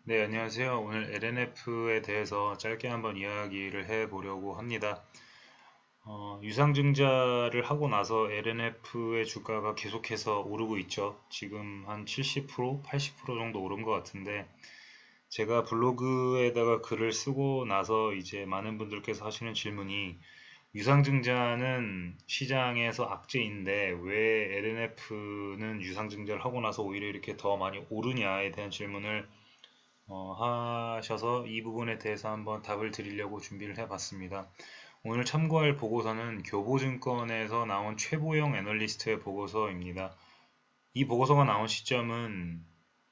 네, 안녕하세요. 오늘 LNF에 대해서 짧게 한번 이야기를 해 보려고 합니다. 유상증자를 하고 나서 LNF의 주가가 계속해서 오르고 있죠. 지금 한 70%, 80% 정도 오른 것 같은데, 제가 블로그에다가 글을 쓰고 나서 이제 많은 분들께서 하시는 질문이, 유상증자는 시장에서 악재인데 왜 LNF는 유상증자를 하고 나서 오히려 이렇게 더 많이 오르냐에 대한 질문을 하셔서 이 부분에 대해서 한번 답을 드리려고 준비를 해봤습니다. 오늘 참고할 보고서는 교보증권에서 나온 최보영 애널리스트의 보고서입니다. 이 보고서가 나온 시점은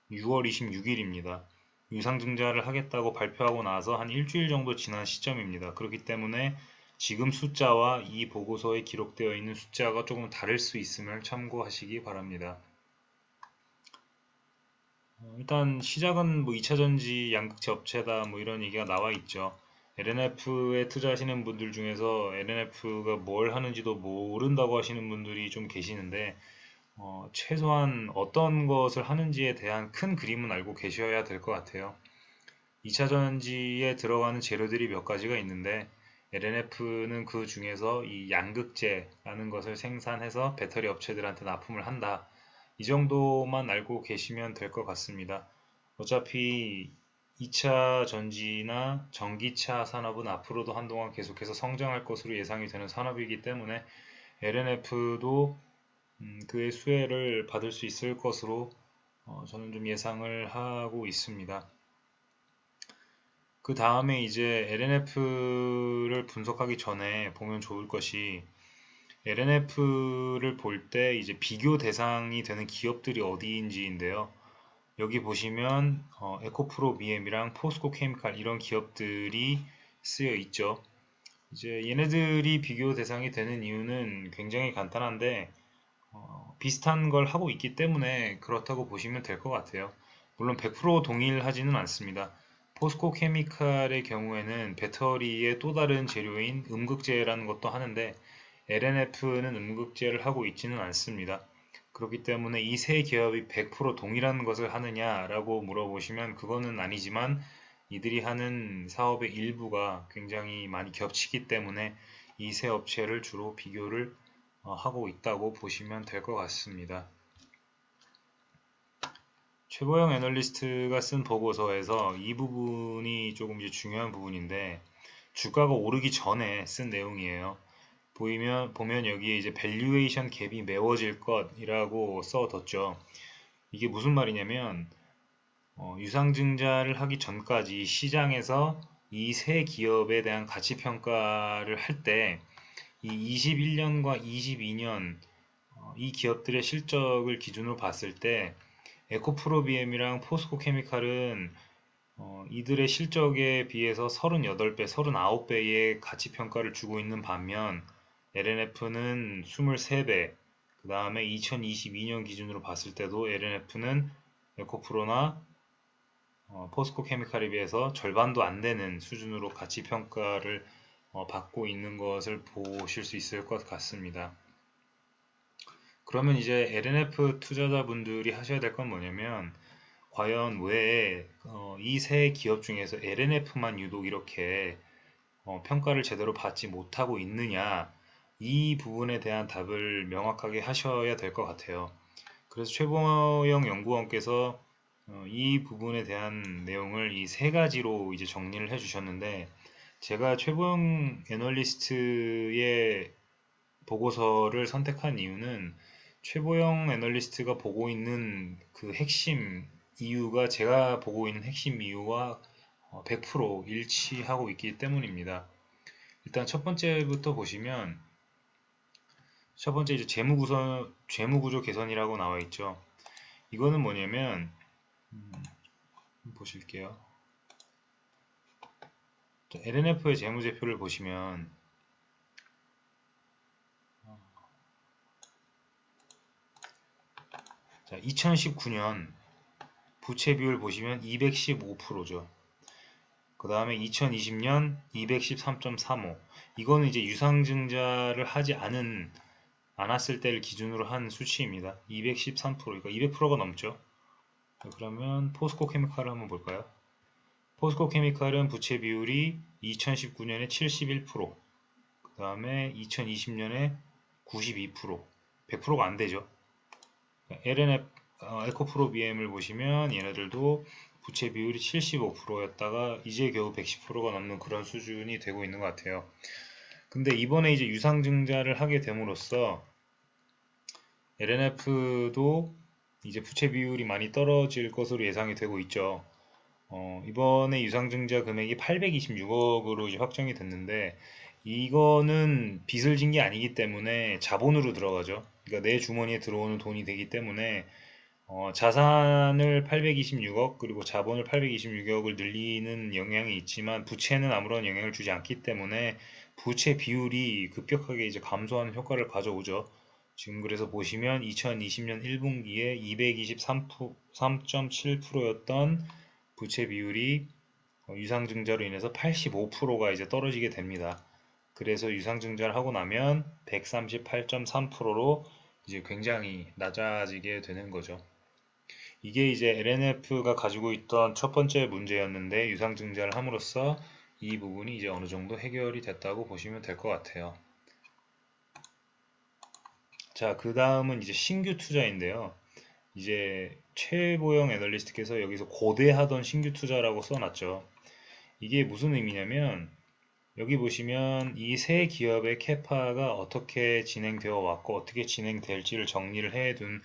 6월 26일입니다. 유상증자를 하겠다고 발표하고 나서 한 일주일 정도 지난 시점입니다. 그렇기 때문에 지금 숫자와 이 보고서에 기록되어 있는 숫자가 조금 다를 수 있음을 참고하시기 바랍니다. 일단 시작은 뭐 2차전지 양극재 업체다 뭐 이런 얘기가 나와 있죠. LNF에 투자하시는 분들 중에서 LNF가 뭘 하는지도 모른다고 하시는 분들이 좀 계시는데 최소한 어떤 것을 하는지에 대한 큰 그림은 알고 계셔야 될 것 같아요. 2차전지에 들어가는 재료들이 몇 가지가 있는데 LNF는 그 중에서 이 양극재라는 것을 생산해서 배터리 업체들한테 납품을 한다. 이 정도만 알고 계시면 될 것 같습니다. 어차피 2차 전지나 전기차 산업은 앞으로도 한동안 계속해서 성장할 것으로 예상이 되는 산업이기 때문에 LNF도 그의 수혜를 받을 수 있을 것으로 저는 좀 예상을 하고 있습니다. 그 다음에 이제 LNF를 분석하기 전에 보면 좋을 것이 LNF를 볼 때 이제 비교 대상이 되는 기업들이 어디인지인데요. 여기 보시면 에코프로 BM이랑 포스코 케미칼 이런 기업들이 쓰여 있죠. 이제 얘네들이 비교 대상이 되는 이유는 굉장히 간단한데 비슷한 걸 하고 있기 때문에 그렇다고 보시면 될 것 같아요. 물론 100% 동일하지는 않습니다. 포스코 케미칼의 경우에는 배터리의 또 다른 재료인 음극재라는 것도 하는데 LNF는 음극재를 하고 있지는 않습니다. 그렇기 때문에 이 세 기업이 100% 동일한 것을 하느냐라고 물어보시면 그거는 아니지만 이들이 하는 사업의 일부가 굉장히 많이 겹치기 때문에 이 세 업체를 주로 비교를 하고 있다고 보시면 될 것 같습니다. 최보영 애널리스트가 쓴 보고서에서 이 부분이 조금 이제 중요한 부분인데 주가가 오르기 전에 쓴 내용이에요. 보면 여기에 이제 밸류에이션 갭이 메워질 것이라고 써뒀죠. 이게 무슨 말이냐면 유상증자를 하기 전까지 시장에서 이 세 기업에 대한 가치 평가를 할 때 이 21년과 22년 이 기업들의 실적을 기준으로 봤을 때 에코프로비엠이랑 포스코 케미칼은 이들의 실적에 비해서 38배, 39배의 가치 평가를 주고 있는 반면 LNF는 23배, 그 다음에 2022년 기준으로 봤을 때도 LNF는 에코프로나 포스코 케미칼에 비해서 절반도 안 되는 수준으로 가치 평가를 받고 있는 것을 보실 수 있을 것 같습니다. 그러면 이제 LNF 투자자분들이 하셔야 될 건 뭐냐면 과연 왜 이 세 기업 중에서 LNF만 유독 이렇게 평가를 제대로 받지 못하고 있느냐 이 부분에 대한 답을 명확하게 하셔야 될 것 같아요. 그래서 최보영 연구원께서 이 부분에 대한 내용을 이 세 가지로 이제 정리를 해주셨는데 제가 최보영 애널리스트의 보고서를 선택한 이유는 최보영 애널리스트가 보고 있는 그 핵심 이유가 제가 보고 있는 핵심 이유와 100% 일치하고 있기 때문입니다. 일단 첫 번째부터 보시면 첫 번째 이제 재무구조 개선이라고 나와 있죠. 이거는 뭐냐면 보실게요. LNF의 재무제표를 보시면 자, 2019년 부채 비율 보시면 215%죠. 그 다음에 2020년 213.35. 이거는 이제 유상증자를 하지 않았을 때를 기준으로 한 수치입니다. 213%, 그러니까 200%가 넘죠. 자, 그러면 포스코 케미칼을 한번 볼까요? 포스코 케미칼은 부채 비율이 2019년에 71%, 그 다음에 2020년에 92%, 100%가 안 되죠. LNF, 에코프로 BM을 보시면 얘네들도 부채 비율이 75%였다가 이제 겨우 110%가 넘는 그런 수준이 되고 있는 것 같아요. 근데 이번에 이제 유상증자를 하게 됨으로써 LNF도 이제 부채 비율이 많이 떨어질 것으로 예상이 되고 있죠. 이번에 유상증자 금액이 826억으로 이제 확정이 됐는데 이거는 빚을 진 게 아니기 때문에 자본으로 들어가죠. 그러니까 내 주머니에 들어오는 돈이 되기 때문에 자산을 826억 그리고 자본을 826억을 늘리는 영향이 있지만 부채는 아무런 영향을 주지 않기 때문에 부채 비율이 급격하게 이제 감소하는 효과를 가져오죠. 지금 그래서 보시면 2020년 1분기에 223.7%였던 부채 비율이 유상증자로 인해서 85%가 이제 떨어지게 됩니다. 그래서 유상증자를 하고 나면 138.3%로 이제 굉장히 낮아지게 되는 거죠. 이게 이제 LNF가 가지고 있던 첫 번째 문제였는데 유상증자를 함으로써 이 부분이 이제 어느 정도 해결이 됐다고 보시면 될 것 같아요. 자, 그 다음은 이제 신규 투자인데요. 이제 최보영 애널리스트께서 여기서 고대하던 신규 투자라고 써놨죠. 이게 무슨 의미냐면 여기 보시면 이 세 기업의 캐파가 어떻게 진행되어 왔고 어떻게 진행될지를 정리를 해둔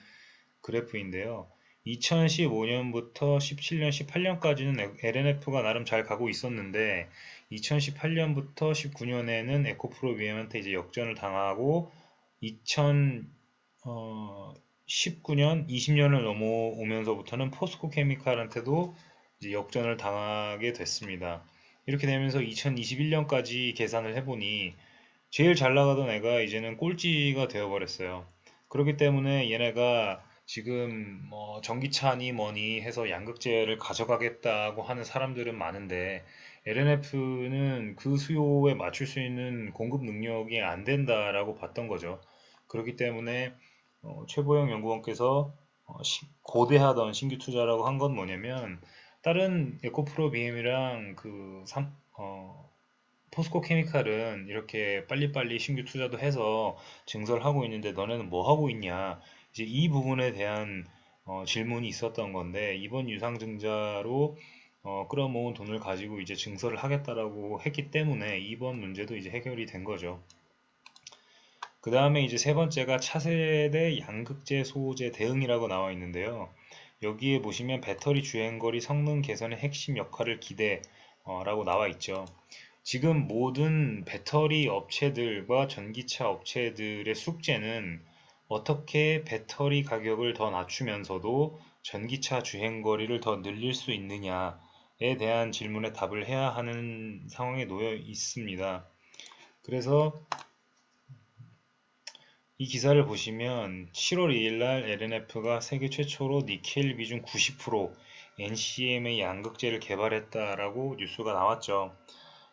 그래프인데요. 2015년부터 17년, 18년까지는 LNF가 나름 잘 가고 있었는데 2018년부터 19년에는 에코프로 BM한테 이제 역전을 당하고 2019년, 20년을 넘어오면서부터는 포스코 케미칼한테도 이제 역전을 당하게 됐습니다. 이렇게 되면서 2021년까지 계산을 해보니 제일 잘 나가던 애가 이제는 꼴찌가 되어버렸어요. 그렇기 때문에 얘네가 지금 뭐 전기차니 뭐니 해서 양극재를 가져가겠다고 하는 사람들은 많은데 LNF는 그 수요에 맞출 수 있는 공급 능력이 안 된다라고 봤던 거죠. 그렇기 때문에 최보영 연구원께서 고대하던 신규 투자라고 한 건 뭐냐면 다른 에코프로 BM이랑 포스코 케미칼은 이렇게 빨리빨리 신규 투자도 해서 증설을 하고 있는데 너네는 뭐 하고 있냐? 이제 이 부분에 대한 질문이 있었던 건데 이번 유상증자로 끌어모은 돈을 가지고 이제 증설을 하겠다라고 했기 때문에 이번 문제도 이제 해결이 된 거죠. 그 다음에 이제 세 번째가 차세대 양극재 소재 대응이라고 나와 있는데요. 여기에 보시면 배터리 주행거리 성능 개선의 핵심 역할을 기대라고 나와 있죠. 지금 모든 배터리 업체들과 전기차 업체들의 숙제는 어떻게 배터리 가격을 더 낮추면서도 전기차 주행거리를 더 늘릴 수 있느냐에 대한 질문에 답을 해야 하는 상황에 놓여 있습니다. 그래서 이 기사를 보시면 7월 2일 날 LNF가 세계 최초로 니켈 비중 90% NCM의 양극재를 개발했다라고 뉴스가 나왔죠.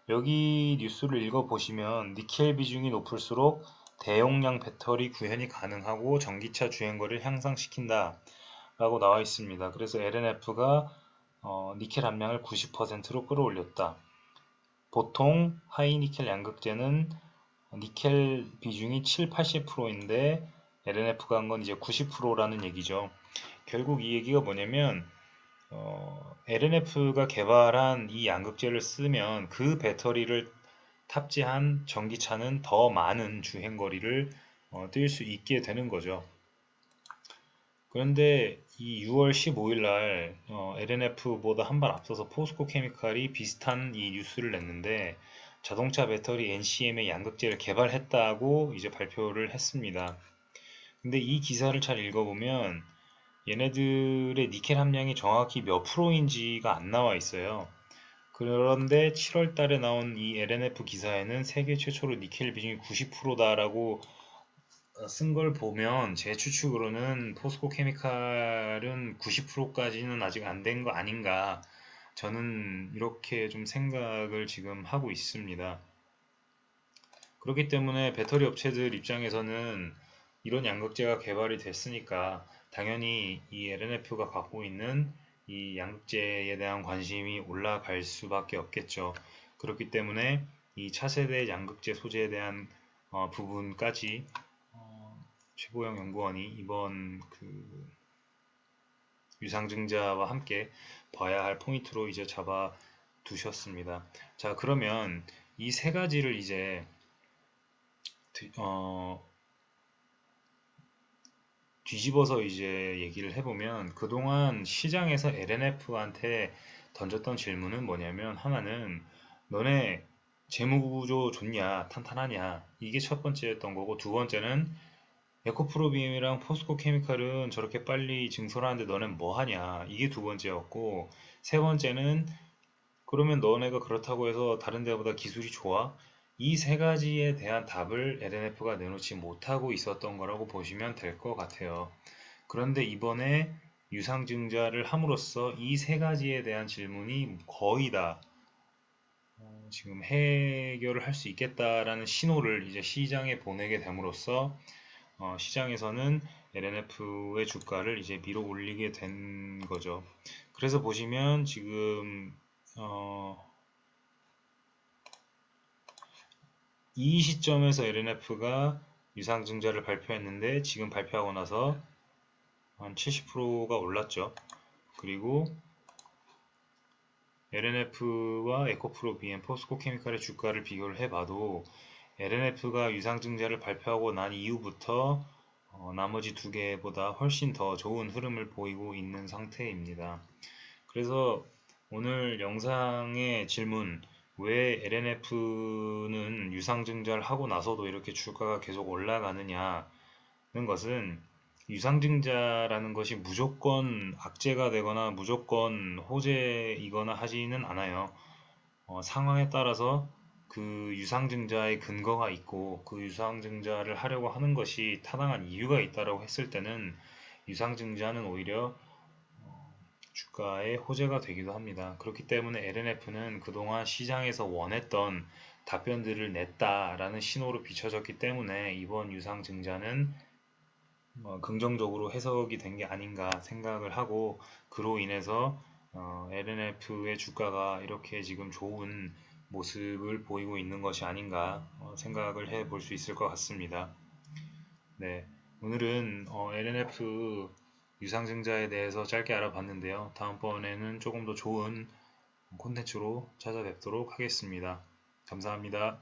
여기 뉴스를 읽어보시면 니켈 비중이 높을수록 대용량 배터리 구현이 가능하고 전기차 주행거리를 향상시킨다 라고 나와 있습니다. 그래서 LNF가 니켈 함량을 90%로 끌어올렸다. 보통 하이니켈 양극재는 니켈 비중이 7, 80%인데 LNF가 한 건 이제 90%라는 얘기죠. 결국 이 얘기가 뭐냐면 LNF가 개발한 이 양극재를 쓰면 그 배터리를 탑재한 전기차는 더 많은 주행거리를 뛸 수 있게 되는 거죠. 그런데 이 6월 15일 날 LNF보다 한 발 앞서서 포스코 케미칼이 비슷한 이 뉴스를 냈는데 자동차 배터리 NCM의 양극재를 개발했다고 이제 발표를 했습니다. 근데 이 기사를 잘 읽어보면 얘네들의 니켈 함량이 정확히 몇 프로인지가 안 나와 있어요. 그런데 7월 달에 나온 이 LNF 기사에는 세계 최초로 니켈 비중이 90%다라고 쓴 걸 보면 제 추측으로는 포스코 케미칼은 90%까지는 아직 안 된 거 아닌가 저는 이렇게 좀 생각을 지금 하고 있습니다. 그렇기 때문에 배터리 업체들 입장에서는 이런 양극재가 개발이 됐으니까 당연히 이 LNF가 갖고 있는 이 양극재에 대한 관심이 올라갈 수밖에 없겠죠. 그렇기 때문에 이 차세대 양극재 소재에 대한 부분까지 최보영 연구원이 이번 그 유상증자와 함께 봐야 할 포인트로 이제 잡아 두셨습니다. 자, 그러면 이 세 가지를 이제 뒤집어서 이제 얘기를 해보면 그동안 시장에서 LNF한테 던졌던 질문은 뭐냐면 하나는 너네 재무구조 좋냐 탄탄하냐 이게 첫 번째였던 거고 두 번째는 에코프로비엠이랑 포스코케미칼은 저렇게 빨리 증설하는데 너넨 뭐 하냐 이게 두 번째였고 세 번째는 그러면 너네가 그렇다고 해서 다른 데보다 기술이 좋아? 이 세 가지에 대한 답을 LNF가 내놓지 못하고 있었던 거라고 보시면 될 것 같아요. 그런데 이번에 유상증자를 함으로써 이 세 가지에 대한 질문이 거의 다 지금 해결을 할 수 있겠다라는 신호를 이제 시장에 보내게 됨으로써 시장에서는 LNF의 주가를 이제 밀어 올리게 된 거죠. 그래서 보시면 지금 이 시점에서 LNF가 유상증자를 발표했는데 지금 발표하고 나서 한 70%가 올랐죠. 그리고 LNF와 에코프로 BM, 포스코케미칼의 주가를 비교를 해봐도 LNF가 유상증자를 발표하고 난 이후부터 나머지 두 개보다 훨씬 더 좋은 흐름을 보이고 있는 상태입니다. 그래서 오늘 영상의 질문, 왜 LNF는 유상증자를 하고 나서도 이렇게 주가가 계속 올라가느냐는 것은 유상증자라는 것이 무조건 악재가 되거나 무조건 호재이거나 하지는 않아요. 상황에 따라서 그 유상증자의 근거가 있고 그 유상증자를 하려고 하는 것이 타당한 이유가 있다고 했을 때는 유상증자는 오히려 주가의 호재가 되기도 합니다. 그렇기 때문에 LNF는 그동안 시장에서 원했던 답변들을 냈다라는 신호로 비춰졌기 때문에 이번 유상증자는 긍정적으로 해석이 된 게 아닌가 생각을 하고 그로 인해서 LNF의 주가가 이렇게 지금 좋은 모습을 보이고 있는 것이 아닌가 생각을 해볼 수 있을 것 같습니다. 네, 오늘은 LNF 유상증자에 대해서 짧게 알아봤는데요. 다음번에는 조금 더 좋은 콘텐츠로 찾아뵙도록 하겠습니다. 감사합니다.